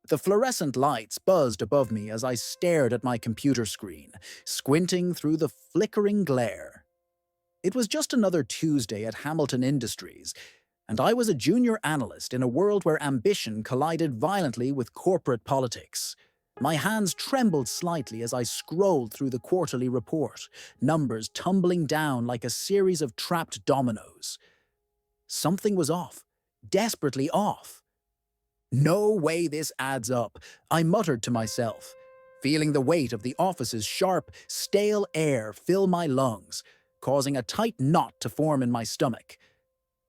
The fluorescent lights buzzed above me as I stared at my computer screen, squinting through the flickering glare. It was just another Tuesday at Hamilton Industries, and I was a junior analyst in a world where ambition collided violently with corporate politics. My hands trembled slightly as I scrolled through the quarterly report, numbers tumbling down like a series of trapped dominoes. Something was off, desperately off. No way this adds up, I muttered to myself, feeling the weight of the office's sharp, stale air fill my lungs, causing a tight knot to form in my stomach.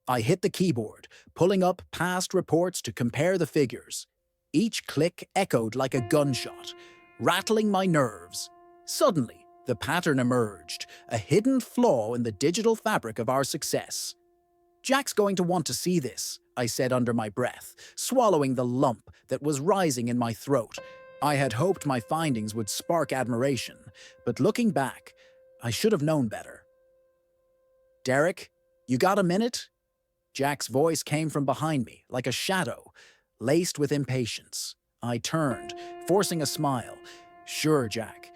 I hit the keyboard, pulling up past reports to compare the figures. Each click echoed like a gunshot, rattling my nerves. Suddenly, the pattern emerged, a hidden flaw in the digital fabric of our success. "Jack's going to want to see this," I said under my breath, swallowing the lump that was rising in my throat. I had hoped my findings would spark admiration, but looking back, I should have known better. "Derek, you got a minute?" Jack's voice came from behind me, like a shadow, laced with impatience. I turned, forcing a smile. "Sure, Jack.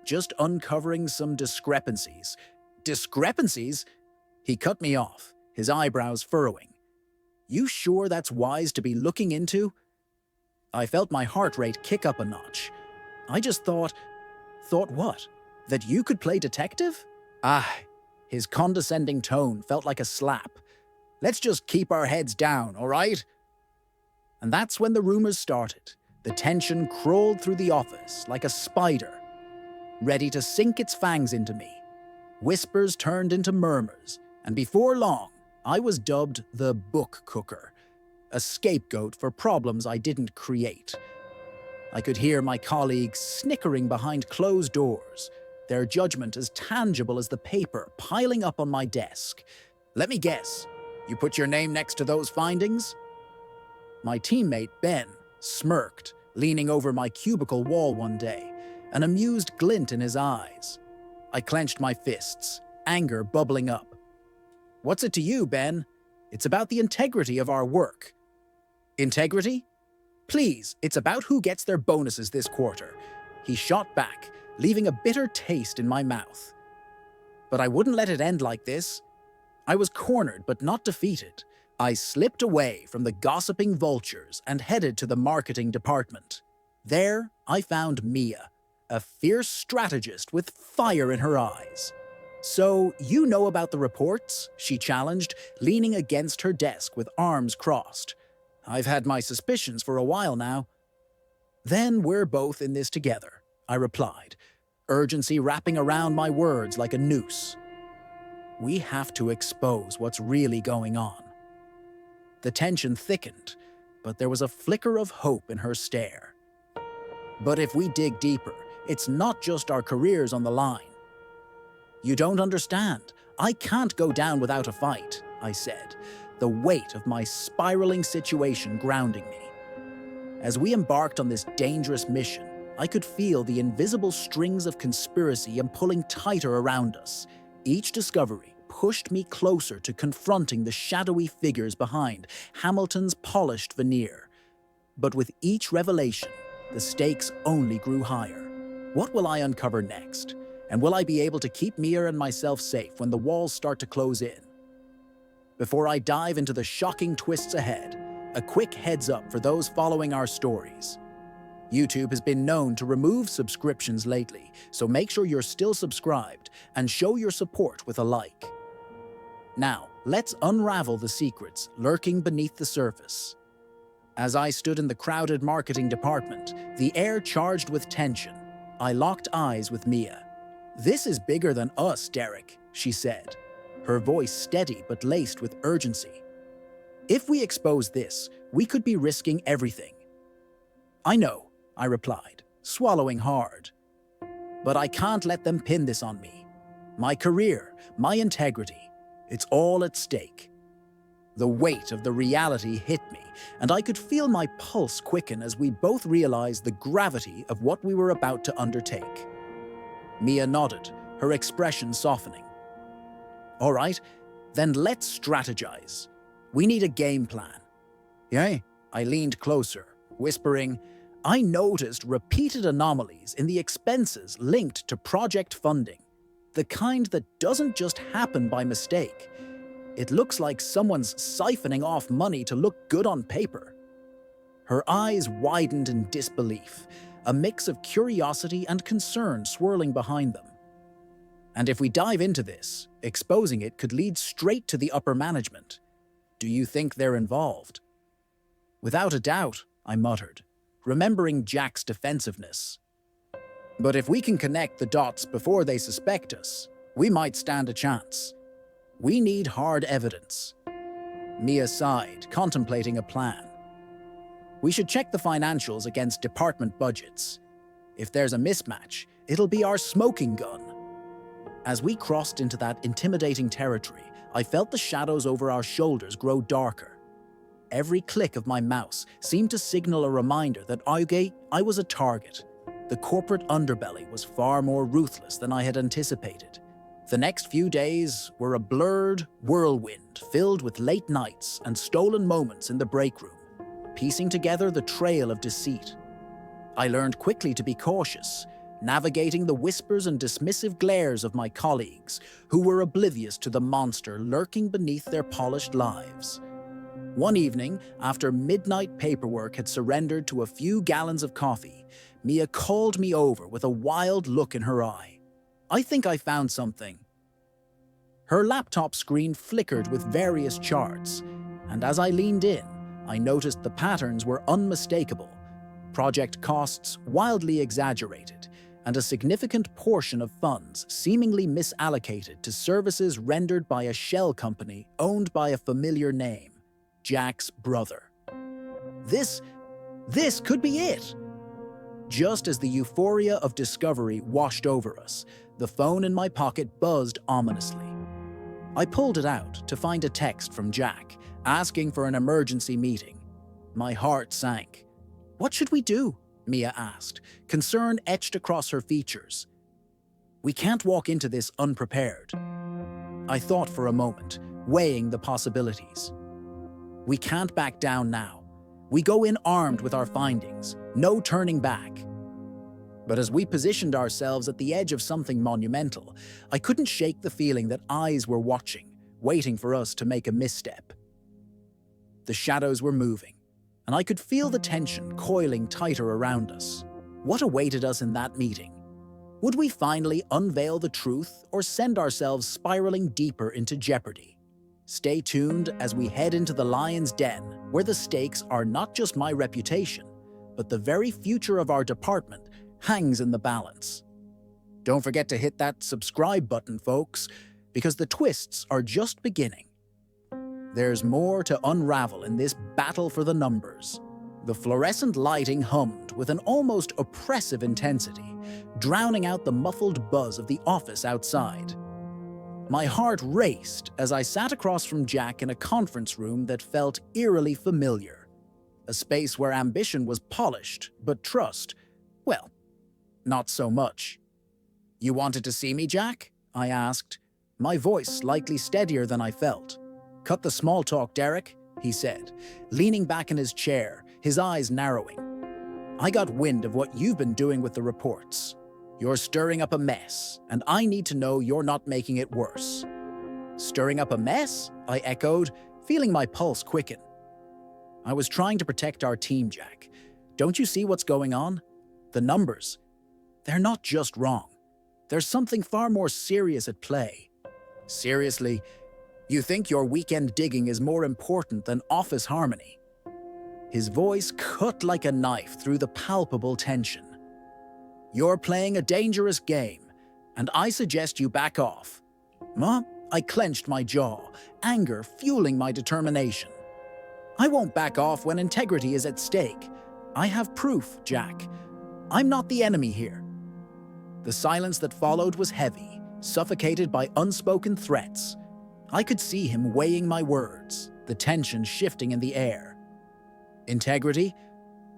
Just uncovering some discrepancies." "Discrepancies?" He cut me off, his eyebrows furrowing. "You sure that's wise to be looking into?" I felt my heart rate kick up a notch. I just thought what? That you could play detective? His condescending tone felt like a slap. "Let's just keep our heads down, all right?" And that's when the rumors started. The tension crawled through the office like a spider, ready to sink its fangs into me. Whispers turned into murmurs, and before long, I was dubbed the book cooker, a scapegoat for problems I didn't create. I could hear my colleagues snickering behind closed doors, their judgment as tangible as the paper piling up on my desk. "Let me guess, you put your name next to those findings?" My teammate, Ben, smirked, leaning over my cubicle wall one day, an amused glint in his eyes. I clenched my fists, anger bubbling up. "What's it to you, Ben? It's about the integrity of our work." "Integrity? Please, it's about who gets their bonuses this quarter." He shot back, leaving a bitter taste in my mouth. But I wouldn't let it end like this. I was cornered but not defeated. I slipped away from the gossiping vultures and headed to the marketing department. There, I found Mia, a fierce strategist with fire in her eyes. "So, you know about the reports?" she challenged, leaning against her desk with arms crossed. "I've had my suspicions for a while now." "Then we're both in this together," I replied, urgency wrapping around my words like a noose. "We have to expose what's really going on." The tension thickened, but there was a flicker of hope in her stare. "But if we dig deeper, it's not just our careers on the line." "You don't understand. I can't go down without a fight," I said, the weight of my spiraling situation grounding me. As we embarked on this dangerous mission, I could feel the invisible strings of conspiracy pulling tighter around us. Each discovery pushed me closer to confronting the shadowy figures behind Hamilton's polished veneer. But with each revelation, the stakes only grew higher. What will I uncover next? And will I be able to keep Mia and myself safe when the walls start to close in? Before I dive into the shocking twists ahead, a quick heads up for those following our stories. YouTube has been known to remove subscriptions lately, so make sure you're still subscribed and show your support with a like. Now, let's unravel the secrets lurking beneath the surface. As I stood in the crowded marketing department, the air charged with tension, I locked eyes with Mia. "This is bigger than us, Derek," she said, her voice steady but laced with urgency. "If we expose this, we could be risking everything." "I know," I replied, swallowing hard. "But I can't let them pin this on me. My career, my integrity, it's all at stake." The weight of the reality hit me, and I could feel my pulse quicken as we both realized the gravity of what we were about to undertake. Mia nodded, her expression softening. "All right, then let's strategize. We need a game plan." "Yeah?" I leaned closer, whispering, I noticed repeated anomalies in the expenses linked to project funding, the kind that doesn't just happen by mistake. It looks like someone's siphoning off money to look good on paper. Her eyes widened in disbelief, a mix of curiosity and concern swirling behind them. And if we dive into this, exposing it could lead straight to the upper management. Do you think they're involved? Without a doubt, I muttered, remembering Jack's defensiveness. But if we can connect the dots before they suspect us, we might stand a chance. We need hard evidence. Mia sighed, contemplating a plan. We should check the financials against department budgets. If there's a mismatch, it'll be our smoking gun. As we crossed into that intimidating territory, I felt the shadows over our shoulders grow darker. Every click of my mouse seemed to signal a reminder that I was a target. The corporate underbelly was far more ruthless than I had anticipated. The next few days were a blurred whirlwind filled with late nights and stolen moments in the break room, piecing together the trail of deceit. I learned quickly to be cautious, navigating the whispers and dismissive glares of my colleagues who were oblivious to the monster lurking beneath their polished lives. One evening, after midnight paperwork had surrendered to a few gallons of coffee, Mia called me over with a wild look in her eye. I think I found something. Her laptop screen flickered with various charts, and as I leaned in, I noticed the patterns were unmistakable. Project costs wildly exaggerated, and a significant portion of funds seemingly misallocated to services rendered by a shell company owned by a familiar name, Jack's brother. This could be it! Just as the euphoria of discovery washed over us, the phone in my pocket buzzed ominously. I pulled it out to find a text from Jack, asking for an emergency meeting. My heart sank. What should we do? Mia asked, concern etched across her features. We can't walk into this unprepared. I thought for a moment, weighing the possibilities. We can't back down now. We go in armed with our findings, no turning back. But as we positioned ourselves at the edge of something monumental, I couldn't shake the feeling that eyes were watching, waiting for us to make a misstep. The shadows were moving, and I could feel the tension coiling tighter around us. What awaited us in that meeting? Would we finally unveil the truth or send ourselves spiraling deeper into jeopardy? Stay tuned as we head into the lion's den, where the stakes are not just my reputation, but the very future of our department hangs in the balance. Don't forget to hit that subscribe button, folks, because the twists are just beginning. There's more to unravel in this battle for the numbers. The fluorescent lighting hummed with an almost oppressive intensity, drowning out the muffled buzz of the office outside. My heart raced as I sat across from Jack in a conference room that felt eerily familiar. A space where ambition was polished, but trust, well, not so much. "You wanted to see me, Jack?" I asked, my voice slightly steadier than I felt. "Cut the small talk, Derek," he said, leaning back in his chair, his eyes narrowing. "I got wind of what you've been doing with the reports. You're stirring up a mess, and I need to know you're not making it worse." "Stirring up a mess?" I echoed, feeling my pulse quicken. "I was trying to protect our team, Jack. Don't you see what's going on? The numbers, they're not just wrong. There's something far more serious at play." "Seriously? You think your weekend digging is more important than office harmony?" His voice cut like a knife through the palpable tension. "You're playing a dangerous game, and I suggest you back off." I clenched my jaw, anger fueling my determination. "I won't back off when integrity is at stake. I have proof, Jack. I'm not the enemy here." The silence that followed was heavy, suffocated by unspoken threats. I could see him weighing my words, the tension shifting in the air. "Integrity?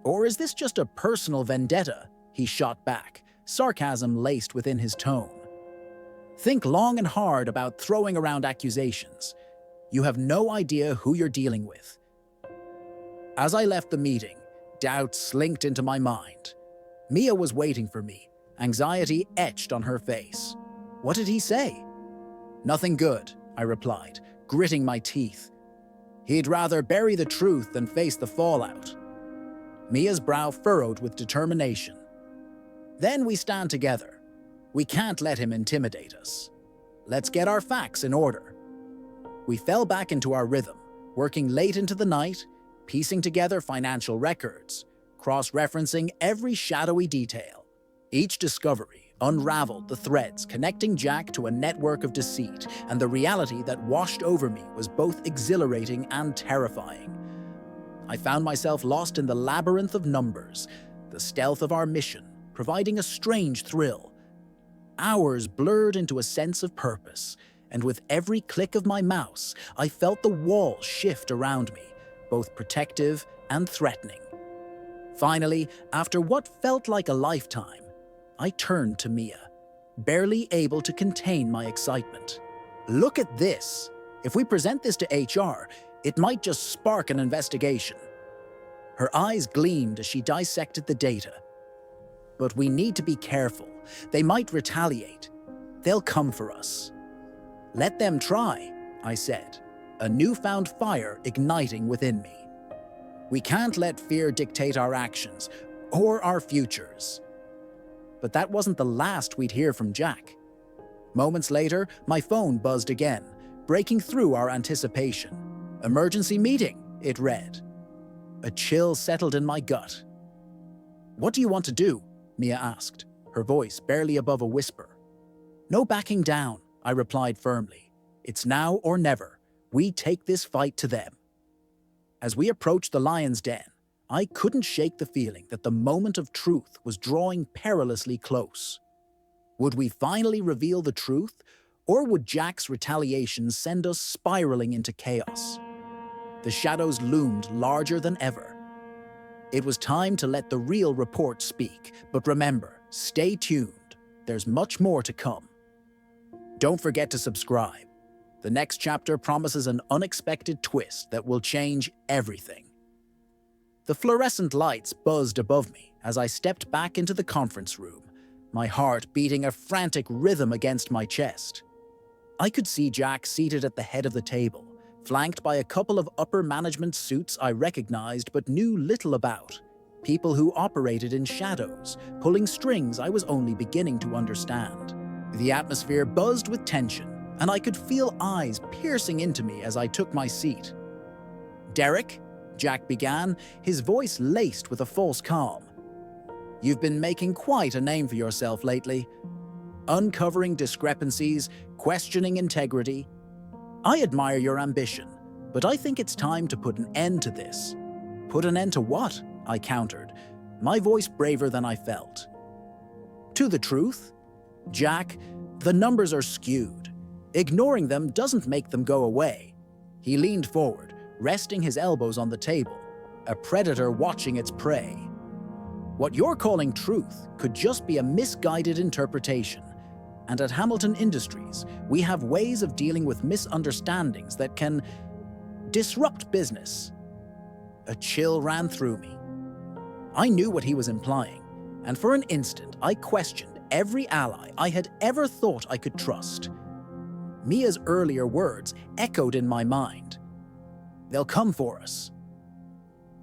Or is this just a personal vendetta?" he shot back, sarcasm laced within his tone. "Think long and hard about throwing around accusations. You have no idea who you're dealing with." As I left the meeting, Doubt slinked into my mind. Mia was waiting for me, anxiety etched on her face. What did he say? Nothing good, I replied, gritting my teeth. He'd rather bury the truth than face the fallout. Mia's brow furrowed with determination. Then we stand together. We can't let him intimidate us. Let's get our facts in order. We fell back into our rhythm, working late into the night, piecing together financial records, cross-referencing every shadowy detail. Each discovery unraveled the threads connecting Jack to a network of deceit, and the reality that washed over me was both exhilarating and terrifying. I found myself lost in the labyrinth of numbers, the stealth of our mission, providing a strange thrill. Hours blurred into a sense of purpose, and with every click of my mouse, I felt the walls shift around me, both protective and threatening. Finally, after what felt like a lifetime, I turned to Mia, barely able to contain my excitement. Look at this. If we present this to HR, it might just spark an investigation. Her eyes gleamed as she dissected the data. But we need to be careful. They might retaliate. They'll come for us. Let them try, I said, a newfound fire igniting within me. We can't let fear dictate our actions or our futures. But that wasn't the last we'd hear from Jack. Moments later, my phone buzzed again, breaking through our anticipation. Emergency meeting, it read. A chill settled in my gut. What do you want to do? Mia asked, her voice barely above a whisper. No backing down, I replied firmly. It's now or never. We take this fight to them. As we approached the lion's den, I couldn't shake the feeling that the moment of truth was drawing perilously close. Would we finally reveal the truth, or would Jack's retaliation send us spiraling into chaos? The shadows loomed larger than ever. It was time to let the real report speak, but remember, stay tuned. There's much more to come. Don't forget to subscribe. The next chapter promises an unexpected twist that will change everything. The fluorescent lights buzzed above me as I stepped back into the conference room, my heart beating a frantic rhythm against my chest. I could see Jack seated at the head of the table, flanked by a couple of upper management suits I recognized but knew little about. People who operated in shadows, pulling strings I was only beginning to understand. The atmosphere buzzed with tension, and I could feel eyes piercing into me as I took my seat. Derek, Jack began, his voice laced with a false calm. You've been making quite a name for yourself lately. Uncovering discrepancies, questioning integrity. I admire your ambition, but I think it's time to put an end to this. Put an end to what? I countered, my voice braver than I felt. To the truth? Jack, the numbers are skewed. Ignoring them doesn't make them go away. He leaned forward, resting his elbows on the table, a predator watching its prey. What you're calling truth could just be a misguided interpretation. And at Hamilton Industries, we have ways of dealing with misunderstandings that can disrupt business. A chill ran through me. I knew what he was implying, and for an instant I questioned every ally I had ever thought I could trust. Mia's earlier words echoed in my mind. They'll come for us.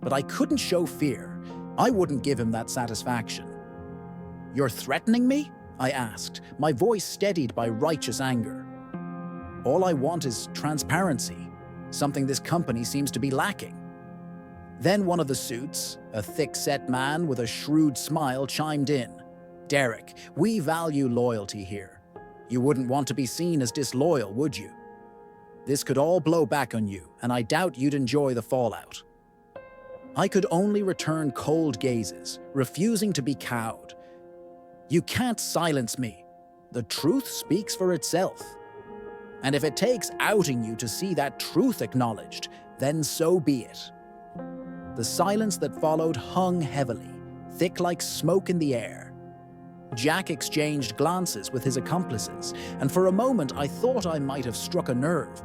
But I couldn't show fear. I wouldn't give him that satisfaction. You're threatening me? I asked, my voice steadied by righteous anger. All I want is transparency, something this company seems to be lacking. Then one of the suits, a thick-set man with a shrewd smile, chimed in. Derek, we value loyalty here. You wouldn't want to be seen as disloyal, would you? This could all blow back on you, and I doubt you'd enjoy the fallout. I could only return cold gazes, refusing to be cowed. You can't silence me. The truth speaks for itself. And if it takes outing you to see that truth acknowledged, then so be it. The silence that followed hung heavily, thick like smoke in the air. Jack exchanged glances with his accomplices, and for a moment I thought I might have struck a nerve.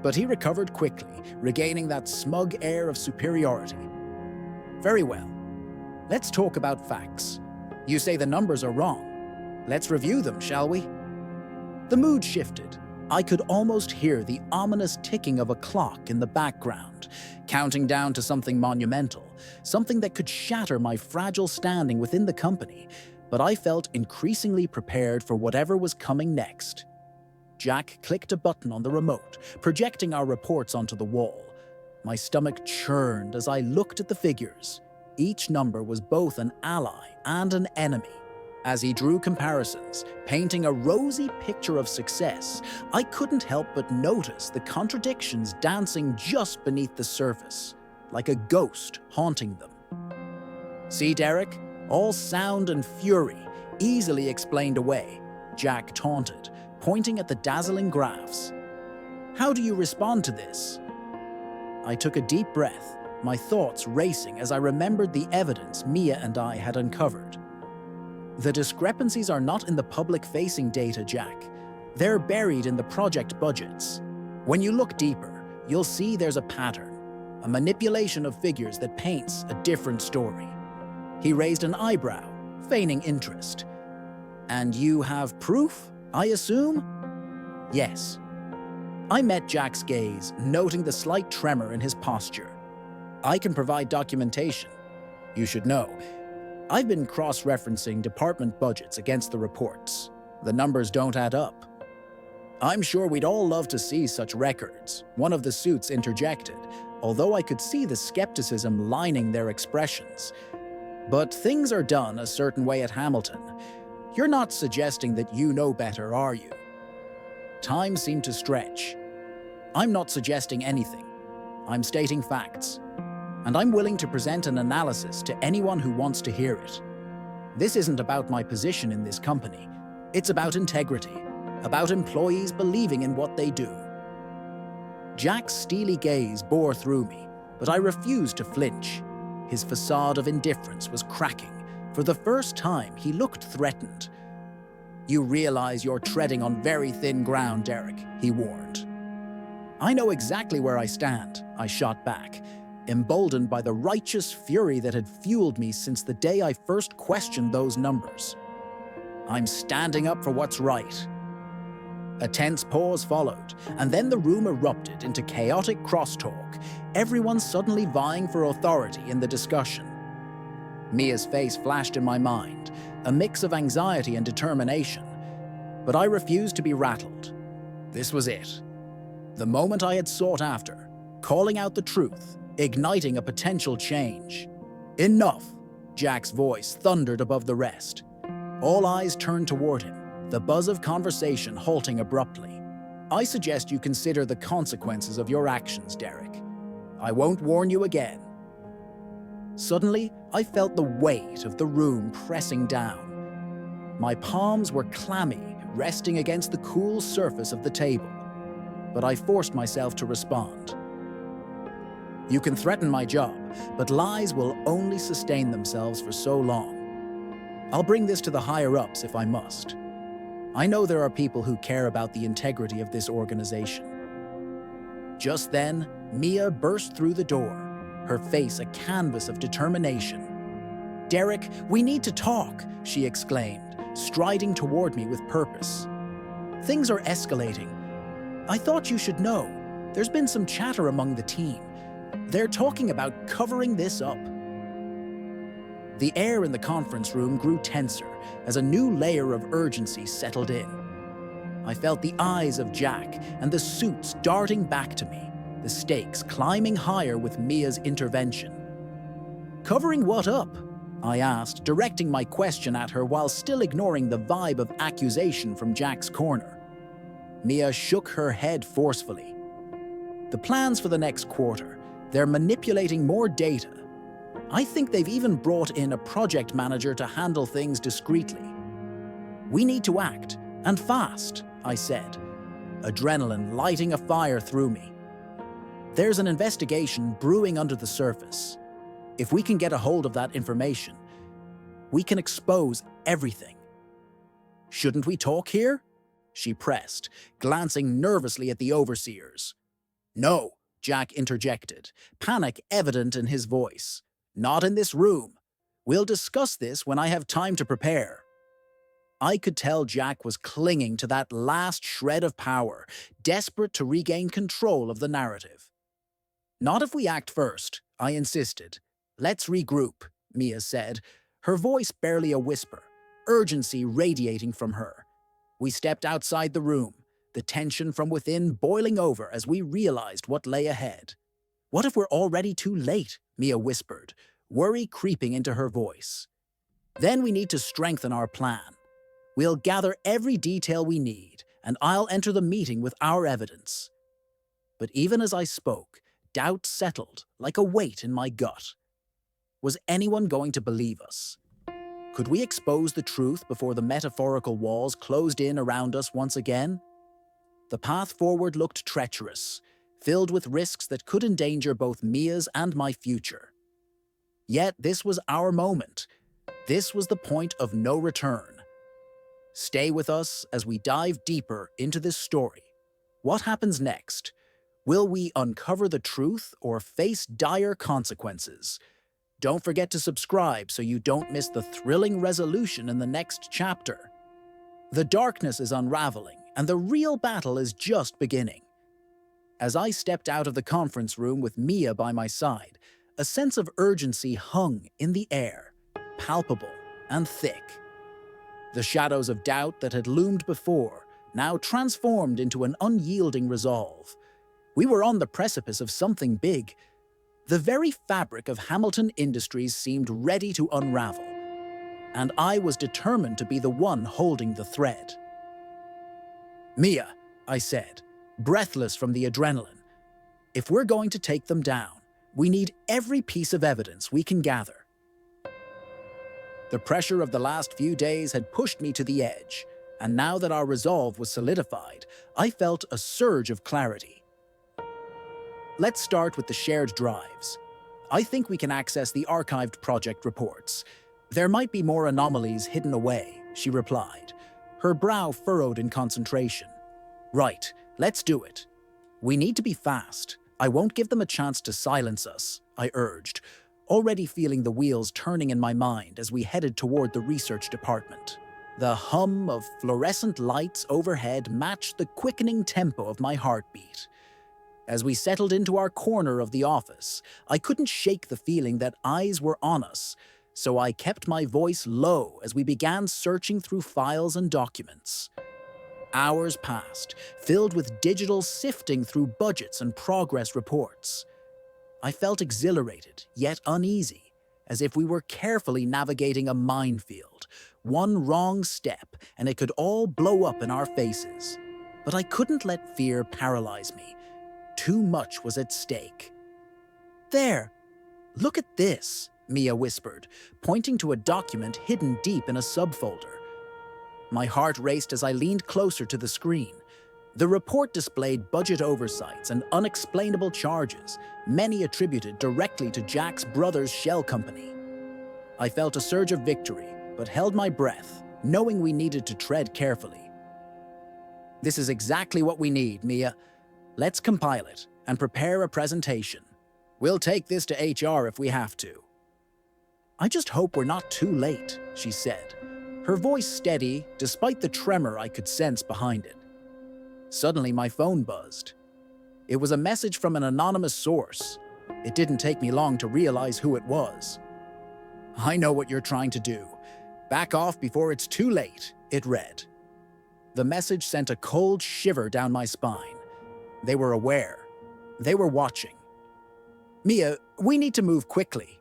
But he recovered quickly, regaining that smug air of superiority. Very well. Let's talk about facts. You say the numbers are wrong. Let's review them, shall we? The mood shifted. I could almost hear the ominous ticking of a clock in the background, counting down to something monumental, something that could shatter my fragile standing within the company, but I felt increasingly prepared for whatever was coming next. Jack clicked a button on the remote, projecting our reports onto the wall. My stomach churned as I looked at the figures. Each number was both an ally and an enemy. As he drew comparisons, painting a rosy picture of success, I couldn't help but notice the contradictions dancing just beneath the surface, like a ghost haunting them. See, Derek? All sound and fury, easily explained away, Jack taunted, pointing at the dazzling graphs. How do you respond to this? I took a deep breath, my thoughts racing as I remembered the evidence Mia and I had uncovered. The discrepancies are not in the public-facing data, Jack. They're buried in the project budgets. When you look deeper, you'll see there's a pattern, a manipulation of figures that paints a different story. He raised an eyebrow, feigning interest. And you have proof, I assume? Yes. I met Jack's gaze, noting the slight tremor in his posture. I can provide documentation. You should know, I've been cross-referencing department budgets against the reports. The numbers don't add up. I'm sure we'd all love to see such records, one of the suits interjected, although I could see the skepticism lining their expressions. But things are done a certain way at Hamilton. You're not suggesting that you know better, are you? Time seemed to stretch. I'm not suggesting anything. I'm stating facts. And I'm willing to present an analysis to anyone who wants to hear it. This isn't about my position in this company. It's about integrity, about employees believing in what they do. Jack's steely gaze bore through me, but I refused to flinch. His facade of indifference was cracking. For the first time, he looked threatened. You realize you're treading on very thin ground, Derek, he warned. I know exactly where I stand, I shot back, emboldened by the righteous fury that had fueled me since the day I first questioned those numbers. I'm standing up for what's right. A tense pause followed, and then the room erupted into chaotic crosstalk, everyone suddenly vying for authority in the discussion. Mia's face flashed in my mind, a mix of anxiety and determination, but I refused to be rattled. This was it. The moment I had sought after, calling out the truth, igniting a potential change. Enough, Jack's voice thundered above the rest. All eyes turned toward him, the buzz of conversation halting abruptly. I suggest you consider the consequences of your actions, Derek. I won't warn you again. Suddenly, I felt the weight of the room pressing down. My palms were clammy, resting against the cool surface of the table. But I forced myself to respond. You can threaten my job, but lies will only sustain themselves for so long. I'll bring this to the higher-ups if I must. I know there are people who care about the integrity of this organization. Just then, Mia burst through the door, her face a canvas of determination. Derek, we need to talk, she exclaimed, striding toward me with purpose. Things are escalating. I thought you should know. There's been some chatter among the team. They're talking about covering this up. The air in the conference room grew tenser as a new layer of urgency settled in. I felt the eyes of Jack and the suits darting back to me, the stakes climbing higher with Mia's intervention. Covering what up? I asked, directing my question at her while still ignoring the vibe of accusation from Jack's corner. Mia shook her head forcefully. The plans for the next quarter. They're manipulating more data. I think they've even brought in a project manager to handle things discreetly. We need to act, and fast, I said, adrenaline lighting a fire through me. There's an investigation brewing under the surface. If we can get a hold of that information, we can expose everything. Shouldn't we talk here? She pressed, glancing nervously at the overseers. No, Jack interjected, panic evident in his voice. Not in this room. We'll discuss this when I have time to prepare. I could tell Jack was clinging to that last shred of power, desperate to regain control of the narrative. Not if we act first, I insisted. Let's regroup, Mia said, her voice barely a whisper, urgency radiating from her. We stepped outside the room, the tension from within boiling over as we realized what lay ahead. What if we're already too late? Mia whispered, worry creeping into her voice. Then we need to strengthen our plan. We'll gather every detail we need, and I'll enter the meeting with our evidence. But even as I spoke, doubt settled like a weight in my gut. Was anyone going to believe us? Could we expose the truth before the metaphorical walls closed in around us once again? The path forward looked treacherous, filled with risks that could endanger both Mia's and my future. Yet this was our moment. This was the point of no return. Stay with us as we dive deeper into this story. What happens next? Will we uncover the truth or face dire consequences? Don't forget to subscribe so you don't miss the thrilling resolution in the next chapter. The darkness is unraveling, and the real battle is just beginning. As I stepped out of the conference room with Mia by my side, a sense of urgency hung in the air, palpable and thick. The shadows of doubt that had loomed before now transformed into an unyielding resolve. We were on the precipice of something big. The very fabric of Hamilton Industries seemed ready to unravel, and I was determined to be the one holding the thread. Mia, I said, breathless from the adrenaline, if we're going to take them down, we need every piece of evidence we can gather. The pressure of the last few days had pushed me to the edge, and now that our resolve was solidified, I felt a surge of clarity. Let's start with the shared drives. I think we can access the archived project reports. There might be more anomalies hidden away, she replied, her brow furrowed in concentration. Right, let's do it. We need to be fast. I won't give them a chance to silence us, I urged, already feeling the wheels turning in my mind as we headed toward the research department. The hum of fluorescent lights overhead matched the quickening tempo of my heartbeat. As we settled into our corner of the office, I couldn't shake the feeling that eyes were on us, so I kept my voice low as we began searching through files and documents. Hours passed, filled with digital sifting through budgets and progress reports. I felt exhilarated, yet uneasy, as if we were carefully navigating a minefield. One wrong step, and it could all blow up in our faces. But I couldn't let fear paralyze me. Too much was at stake. There, look at this, Mia whispered, pointing to a document hidden deep in a subfolder. My heart raced as I leaned closer to the screen. The report displayed budget oversights and unexplainable charges, many attributed directly to Jack's brother's shell company. I felt a surge of victory, but held my breath, knowing we needed to tread carefully. This is exactly what we need, Mia. Let's compile it and prepare a presentation. We'll take this to HR if we have to. I just hope we're not too late, she said, her voice steady despite the tremor I could sense behind it. Suddenly, my phone buzzed. It was a message from an anonymous source. It didn't take me long to realize who it was. I know what you're trying to do. Back off before it's too late, it read. The message sent a cold shiver down my spine. They were aware. They were watching. Mia, we need to move quickly.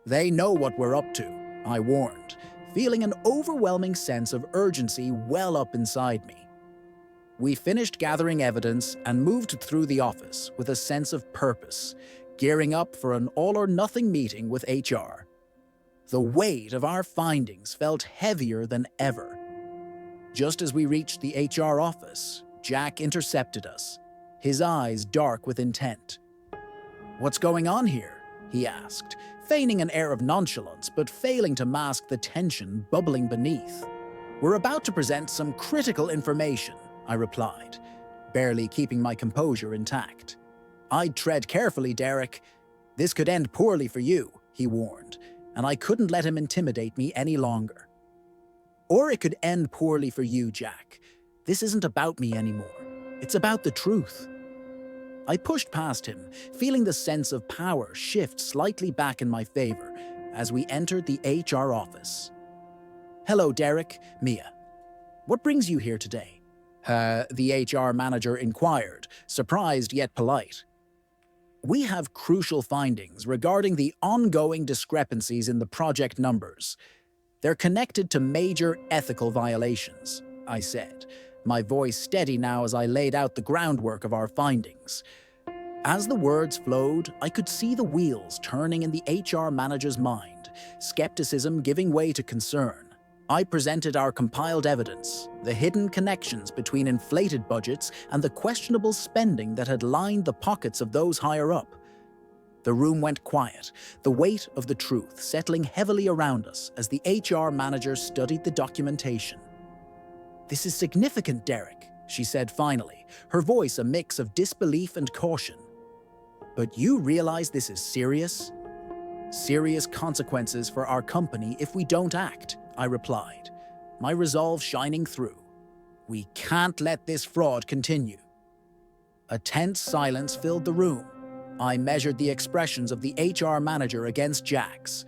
They know what we're up to, I warned, feeling an overwhelming sense of urgency well up inside me. We finished gathering evidence and moved through the office with a sense of purpose, gearing up for an all-or-nothing meeting with HR. The weight of our findings felt heavier than ever. Just as we reached the HR office, Jack intercepted us, his eyes dark with intent. "What's going on here?" he asked, feigning an air of nonchalance but failing to mask the tension bubbling beneath. "We're about to present some critical information," I replied, barely keeping my composure intact. "I'd tread carefully, Derek. This could end poorly for you. he warned, and I couldn't let him intimidate me any longer. Or it could end poorly for you, Jack. This isn't about me anymore. It's about the truth. I pushed past him, feeling the sense of power shift slightly back in my favor as we entered the HR office. "Hello, Derek, Mia. What brings you here today?" The HR manager inquired, surprised yet polite. "We have crucial findings regarding the ongoing discrepancies in the project numbers. They're connected to major ethical violations," I said, my voice steady now as I laid out the groundwork of our findings. As the words flowed, I could see the wheels turning in the HR manager's mind, skepticism giving way to concern. I presented our compiled evidence, the hidden connections between inflated budgets and the questionable spending that had lined the pockets of those higher up. The room went quiet, the weight of the truth settling heavily around us as the HR manager studied the documentation. "This is significant, Derek," she said finally, her voice a mix of disbelief and caution. "But you realize this is serious? Serious consequences for our company if we don't act," I replied, my resolve shining through. "We can't let this fraud continue." A tense silence filled the room. I measured the expressions of the HR manager against Jack's.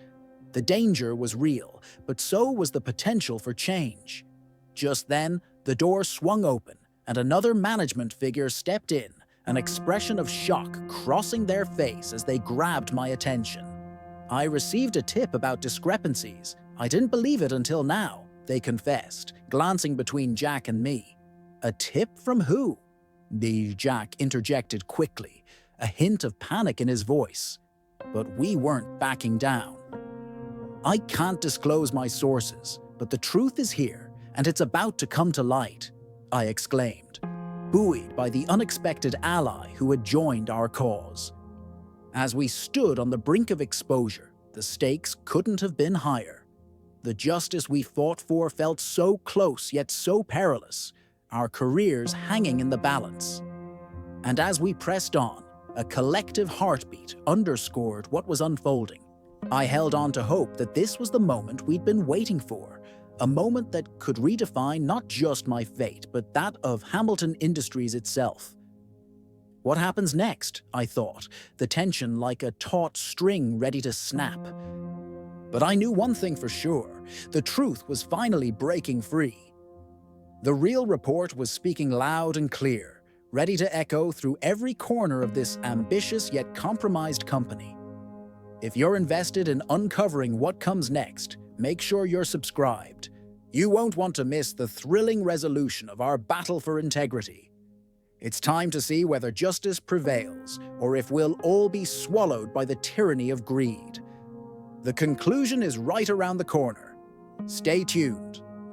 The danger was real, but so was the potential for change. Just then, the door swung open, and another management figure stepped in, an expression of shock crossing their face as they grabbed my attention. "I received a tip about discrepancies. I didn't believe it until now," they confessed, glancing between Jack and me. "A tip from who?" Jack interjected quickly, a hint of panic in his voice. But we weren't backing down. "I can't disclose my sources, but the truth is here, and it's about to come to light," I exclaimed, buoyed by the unexpected ally who had joined our cause. As we stood on the brink of exposure, the stakes couldn't have been higher. The justice we fought for felt so close yet so perilous, our careers hanging in the balance. And as we pressed on, a collective heartbeat underscored what was unfolding. I held on to hope that this was the moment we'd been waiting for, a moment that could redefine not just my fate, but that of Hamilton Industries itself. What happens next, I thought, the tension like a taut string ready to snap. But I knew one thing for sure, the truth was finally breaking free. The real report was speaking loud and clear, ready to echo through every corner of this ambitious yet compromised company. If you're invested in uncovering what comes next, make sure you're subscribed. You won't want to miss the thrilling resolution of our battle for integrity. It's time to see whether justice prevails, or if we'll all be swallowed by the tyranny of greed. The conclusion is right around the corner. Stay tuned.